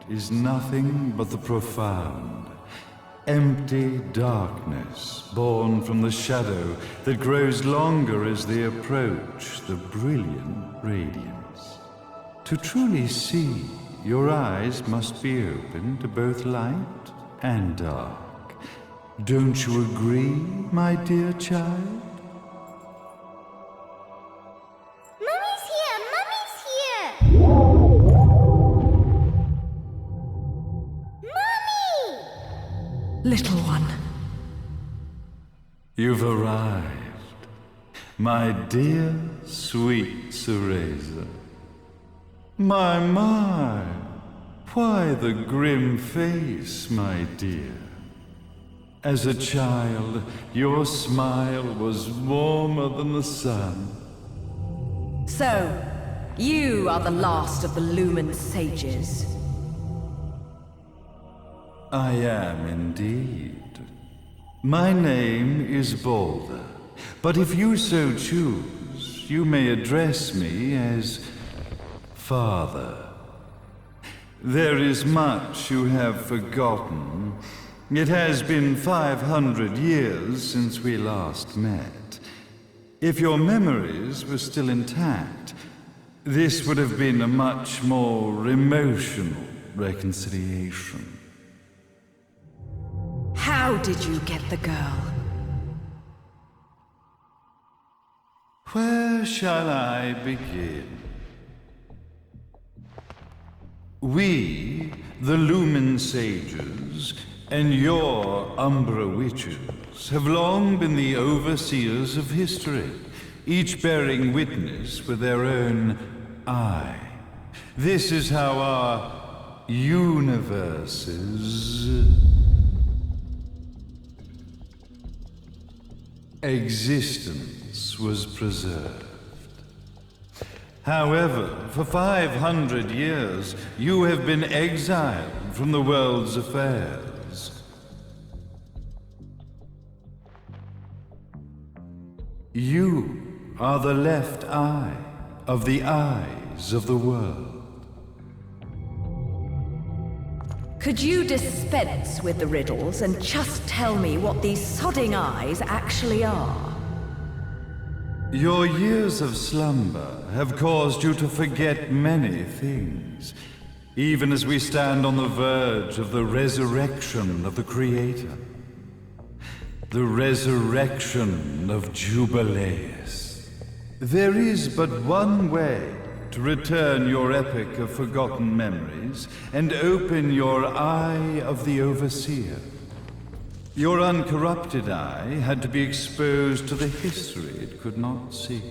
is nothing but the profound, empty darkness born from the shadow that grows longer as they approach the brilliant radiance. To truly see, your eyes must be open to both light and dark. Don't you agree, my dear child? Mummy's here! Mummy's here! Mummy! Little one. You've arrived, my dear, sweet Cereza. My, why the grim face, my dear? As a child, your smile was warmer than the sun. So, you are the last of the Lumen sages. I am indeed. My name is Balder, but if you so choose, you may address me as Father. There is much you have forgotten. It has been 500 years since we last met. If your memories were still intact, this would have been a much more emotional reconciliation. How did you get the girl? Where shall I begin? We, the Lumen Sages, and your Umbra Witches have long been the overseers of history, each bearing witness with their own eye. This is how our universe's existence was preserved. However, for 500 years, you have been exiled from the world's affairs. You are the left eye of the eyes of the world. Could you dispense with the riddles and just tell me what these sodding eyes actually are? Your years of slumber have caused you to forget many things, even as we stand on the verge of the resurrection of the Creator. The resurrection of Jubileus. There is but one way to return your epic of forgotten memories and open your eye of the Overseer. Your uncorrupted eye had to be exposed to the history it could not see.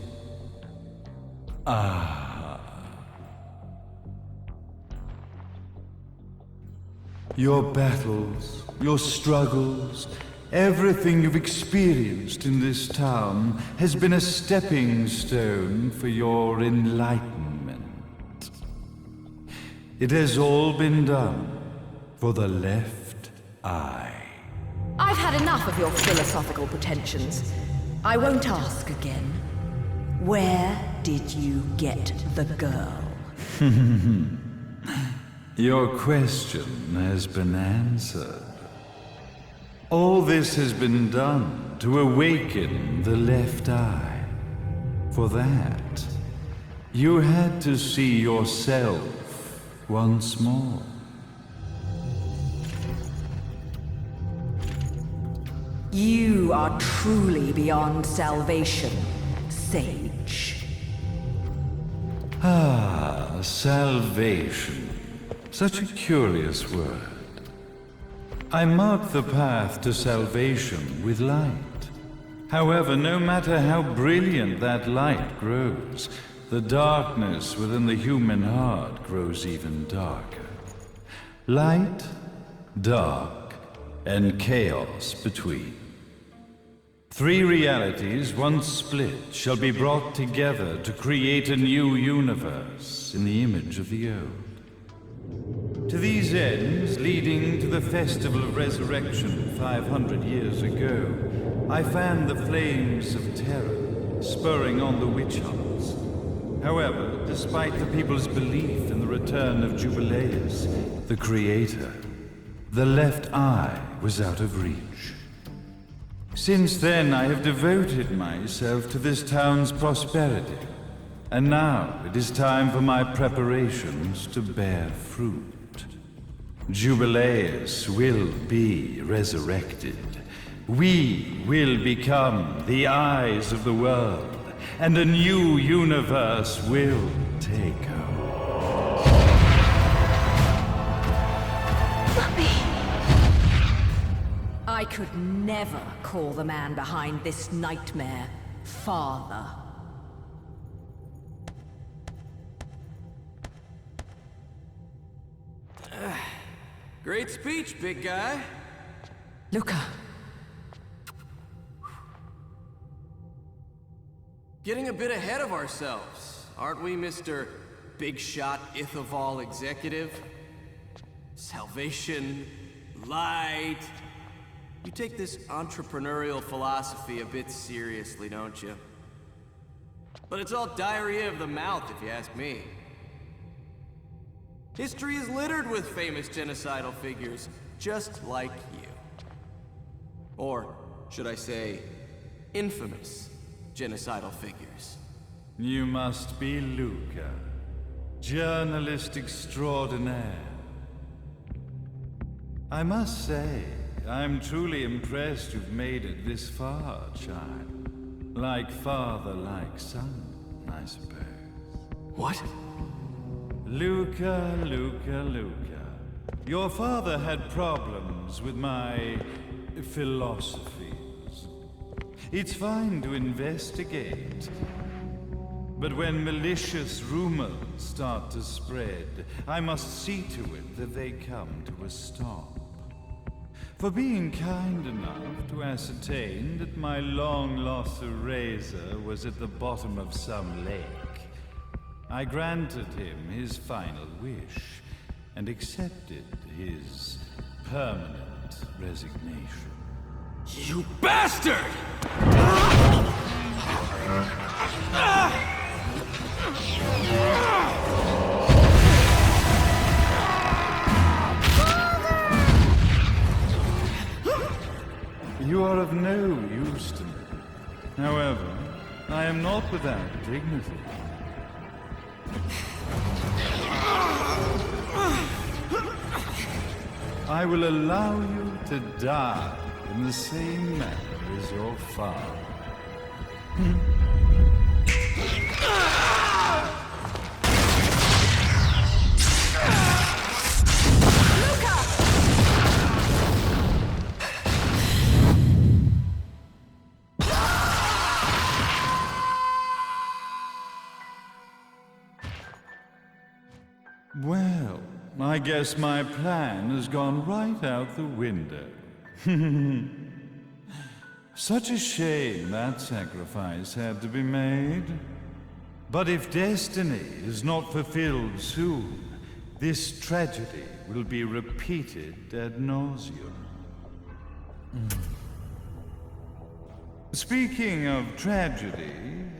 Your battles, your struggles, everything you've experienced in this town has been a stepping stone for your enlightenment. It has all been done for the left eye. I've had enough of your philosophical pretensions. I won't ask again. Where did you get the girl? Your question has been answered. All this has been done to awaken the left eye. For that, you had to see yourself once more. You are truly beyond salvation, sage. Salvation. Such a curious word. I mark the path to salvation with light. However, no matter how brilliant that light grows, the darkness within the human heart grows even darker. Light, dark, and chaos between. Three realities, once split, shall be brought together to create a new universe in the image of the old. To these ends, leading to the Festival of Resurrection 500 years ago, I fanned the flames of terror, spurring on the witch hunts. However, despite the people's belief in the return of Jubileus, the creator, the left eye was out of reach. Since then, I have devoted myself to this town's prosperity, and now it is time for my preparations to bear fruit. Jubileus will be resurrected. We will become the eyes of the world, and a new universe will take hold. Mummy! I could never call the man behind this nightmare father. Great speech, big guy. Luca. Getting a bit ahead of ourselves, aren't we, Mr. Big Shot Ithaval Executive? Salvation, light. You take this entrepreneurial philosophy a bit seriously, don't you? But it's all diarrhea of the mouth, if you ask me. History is littered with famous genocidal figures, just like you. Or, should I say, infamous genocidal figures. You must be Luca, journalist extraordinaire. I must say, I'm truly impressed you've made it this far, child. Like father, like son, I suppose. What? Luca, Luca, Luca. Your father had problems with my philosophies. It's fine to investigate, but when malicious rumors start to spread, I must see to it that they come to a stop. For being kind enough to ascertain that my long-lost eraser was at the bottom of some lake, I granted him his final wish and accepted his permanent resignation. You bastard! You are of no use to me. However, I am not without dignity. I will allow you to die in the same manner as your father. Well, I guess my plan has gone right out the window. Such a shame that sacrifice had to be made. But if destiny is not fulfilled soon, this tragedy will be repeated ad nauseum. Speaking of tragedy,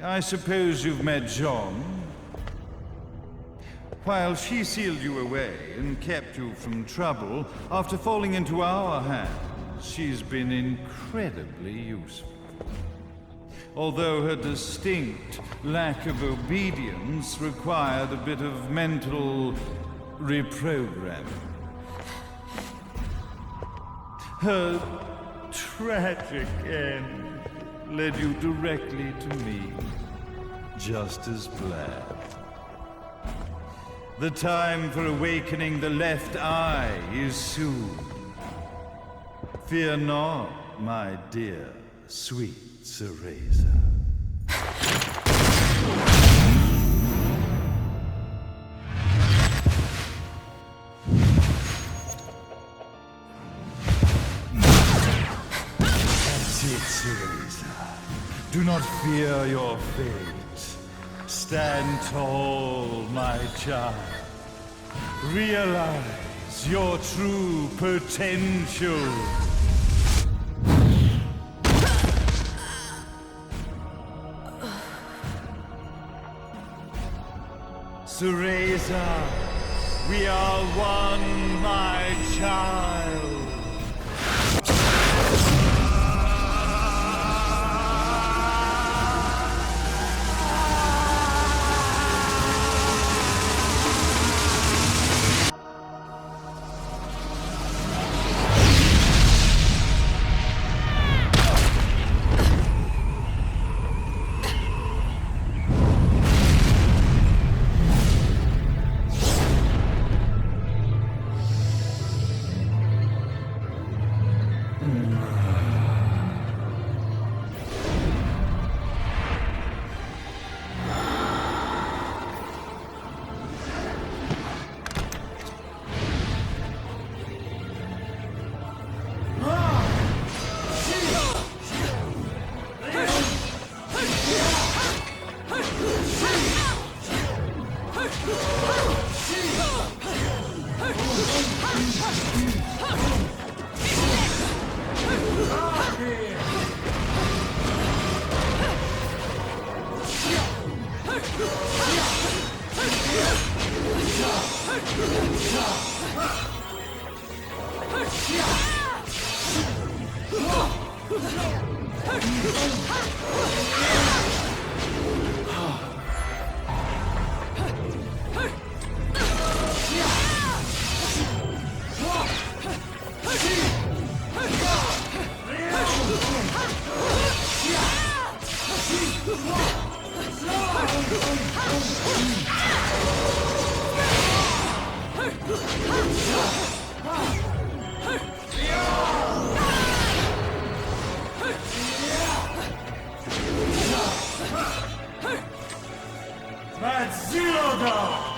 I suppose you've met Jean. While she sealed you away and kept you from trouble, after falling into our hands, she's been incredibly useful. Although her distinct lack of obedience required a bit of mental reprogramming. Her tragic end led you directly to me, just as planned. The time for awakening the left eye is soon. Fear not, my dear, sweet Cereza. That's it, Cereza. Do not fear your fate. Stand tall, my child. Realize your true potential. Cereza, we are one, my child. That's Zero Dawn!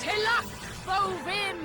Tilak Bovim!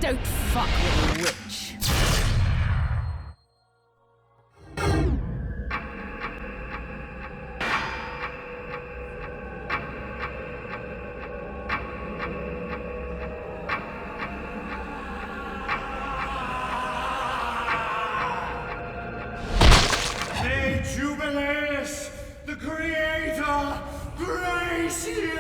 Don't fuck with a witch. May Jubileus, the Creator, grace you!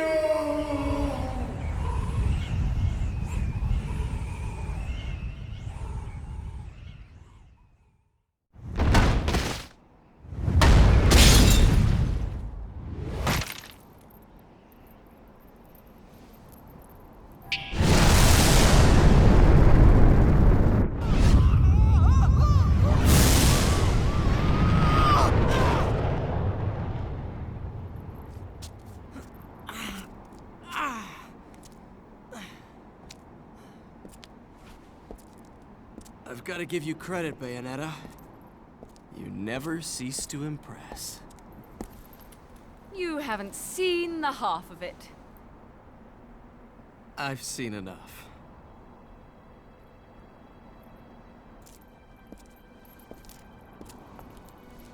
I've got to give you credit, Bayonetta. You never cease to impress. You haven't seen the half of it. I've seen enough.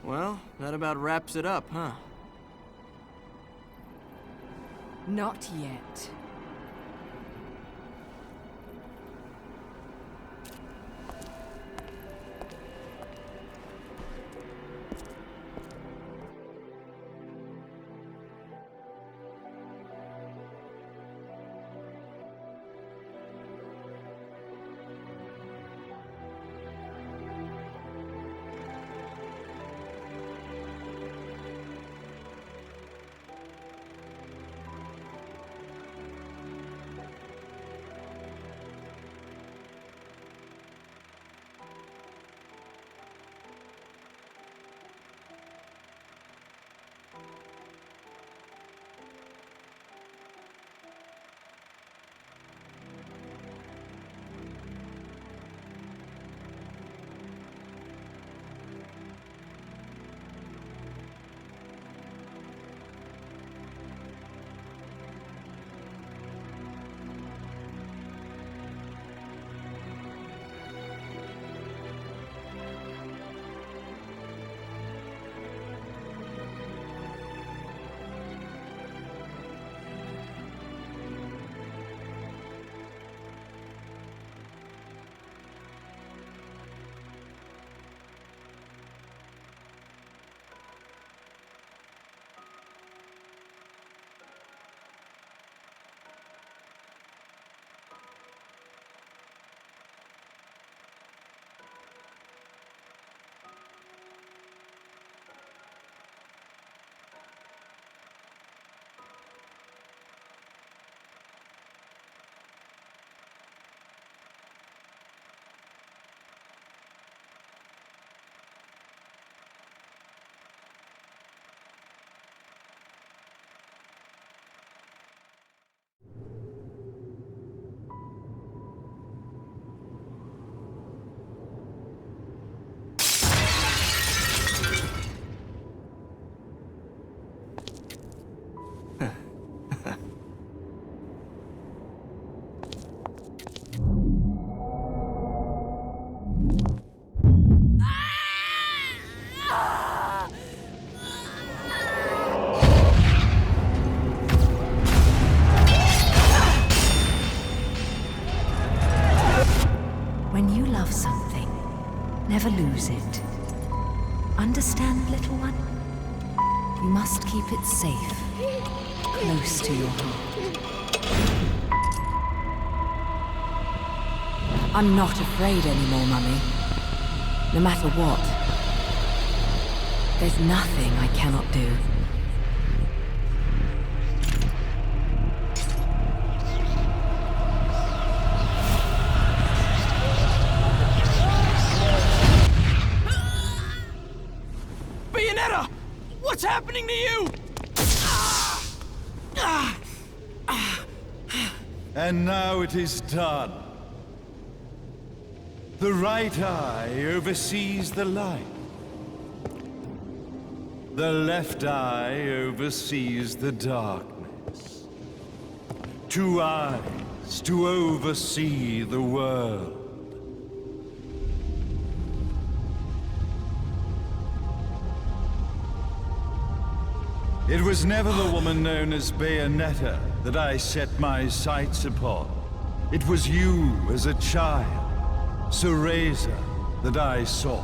Well, that about wraps it up, huh? Not yet. When you love something, never lose it. Understand, little one? You must keep it safe, close to your heart. I'm not afraid anymore, Mummy. No matter what. There's nothing I cannot do. Bayonetta! What's happening to you? And now it is done. The right eye oversees the light. The left eye oversees the darkness. 2 eyes to oversee the world. It was never the woman known as Bayonetta that I set my sights upon. It was you as a child, Cereza, that I saw.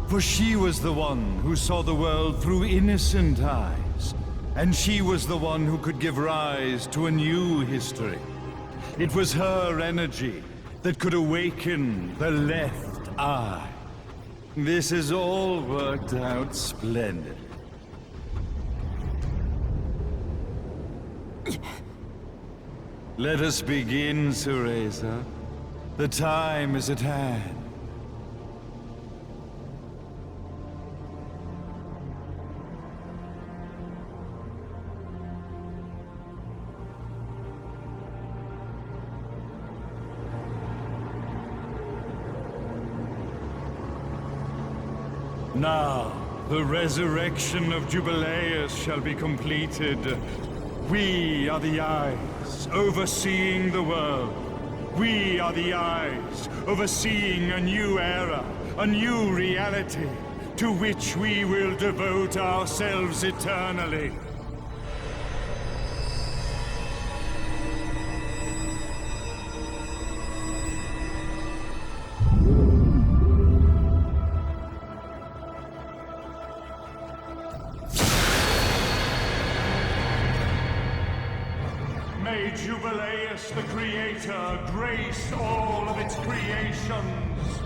For she was the one who saw the world through innocent eyes, and she was the one who could give rise to a new history. It was her energy that could awaken the left eye. This has all worked out splendid. Let us begin, Cereza. The time is at hand. Now, the resurrection of Jubileus shall be completed. We are the eyes, overseeing the world. We are the eyes, overseeing a new era, a new reality, to which we will devote ourselves eternally. May Jubileus the Creator grace all of its creations.